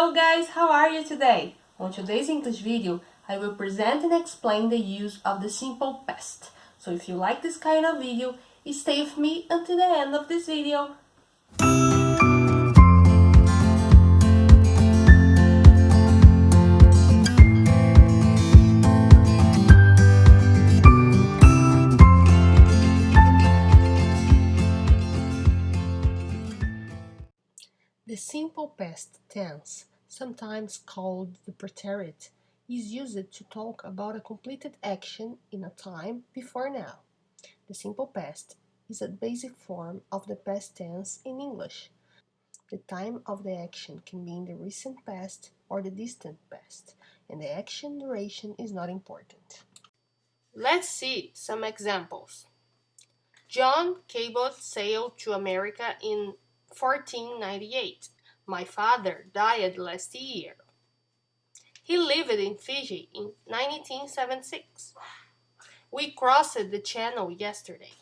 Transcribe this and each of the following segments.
Hello guys, how are you today? On today's English video, I will present and explain the use of the simple past. So if you like this kind of video, stay with me until the end of this video. The simple past tense, sometimes called the preterite, is used to talk about a completed action in a time before now. The simple past is a basic form of the past tense in English. The time of the action can be in the recent past or the distant past, and the action duration is not important. Let's see some examples. John Cabot sailed to America in 1498. My father died last year. He lived in Fiji in 1976. We crossed the channel yesterday.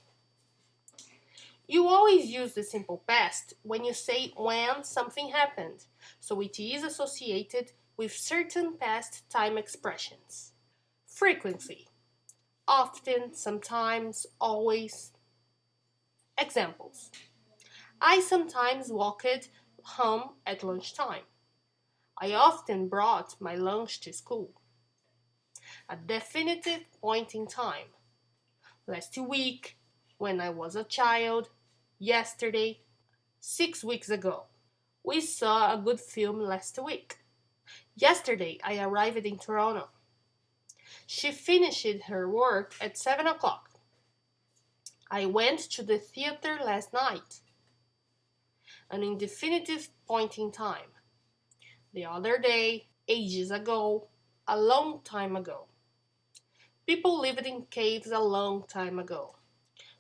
You always use the simple past when you say when something happened, so it is associated with certain past time expressions. Frequently, often, sometimes, always. Examples. I sometimes walked home at lunchtime. I often brought my lunch to school. A definitive point in time. Last week, when I was a child, yesterday, 6 weeks ago. We saw a good film last week. Yesterday, I arrived in Toronto. She finished her work at 7 o'clock. I went to the theater last night. An indefinitive point in time. The other day, ages ago, a long time ago. People lived in caves a long time ago.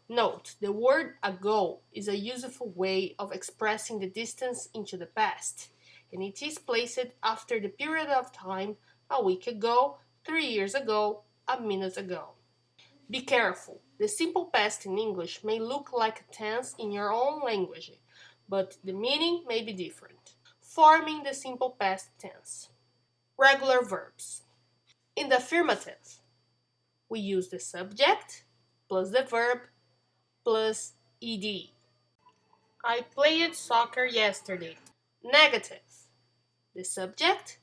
Note, the word ago is a useful way of expressing the distance into the past, and it is placed after the period of time a week ago, 3 years ago, a minute ago. Be careful, the simple past in English may look like a tense in your own language, but the meaning may be different. Forming the simple past tense. Regular verbs. In the affirmative, we use the subject plus the verb plus ed. I played soccer yesterday. Negative. The subject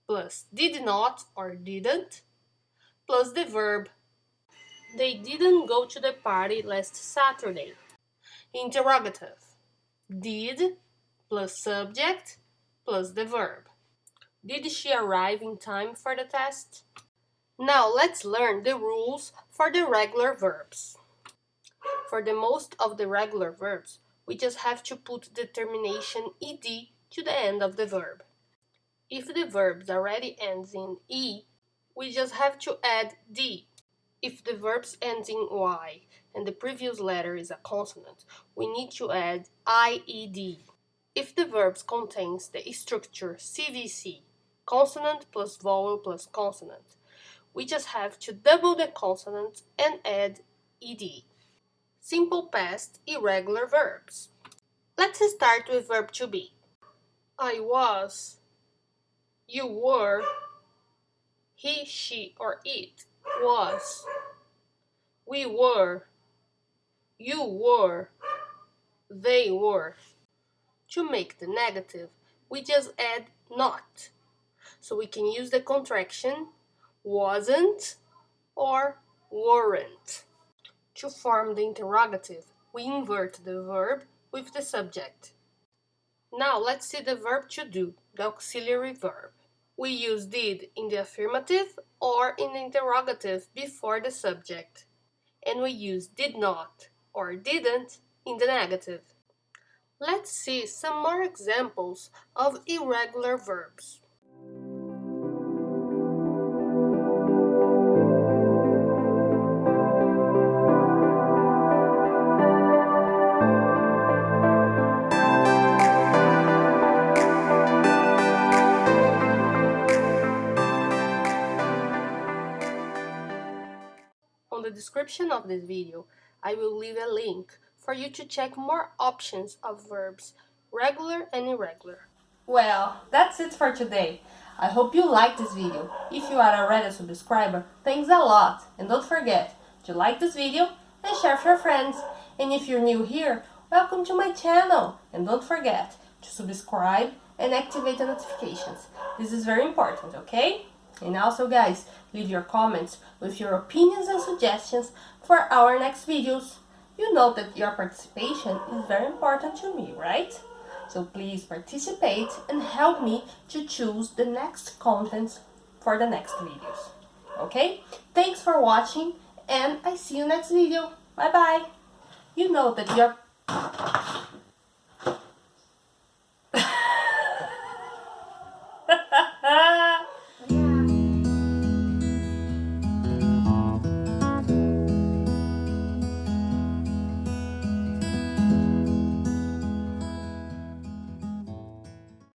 plus did not or didn't plus the verb. They didn't go to the party last Saturday. Interrogative. Did plus subject plus the verb. Did she arrive in time for the test? Now let's learn the rules for the regular verbs. For the most of the regular verbs, we just have to put the termination ed to the end of the verb. If the verb already ends in e, we just have to add d. If the verb ends in y and the previous letter is a consonant, we need to add ied. If the verb contains the structure CVC, consonant plus vowel plus consonant, we just have to double the consonant and add ed. Simple past irregular verbs. Let's start with verb to be. I was, you were, he, she, or it was. We were, you were, they were. To make the negative, we just add not. So we can use the contraction wasn't or weren't. To form the interrogative, we invert the verb with the subject. Now let's see the verb to do, the auxiliary verb. We use did in the affirmative or in the interrogative before the subject. And we use did not or didn't in the negative. Let's see some more examples of irregular verbs. On the description of this video, I will leave a link for you to check more options of verbs, regular and irregular. Well, that's it for today. I hope you liked this video. If you are already a subscriber, thanks a lot. And don't forget to like this video and share with your friends. And if you're new here, welcome to my channel. And don't forget to subscribe and activate the notifications. This is very important, okay? And also guys, leave your comments with your opinions and suggestions for our next videos. You know that your participation is very important to me, right? So please participate and help me to choose the next contents for the next videos. Okay? Thanks for watching and I see you next video. Bye bye. You know that your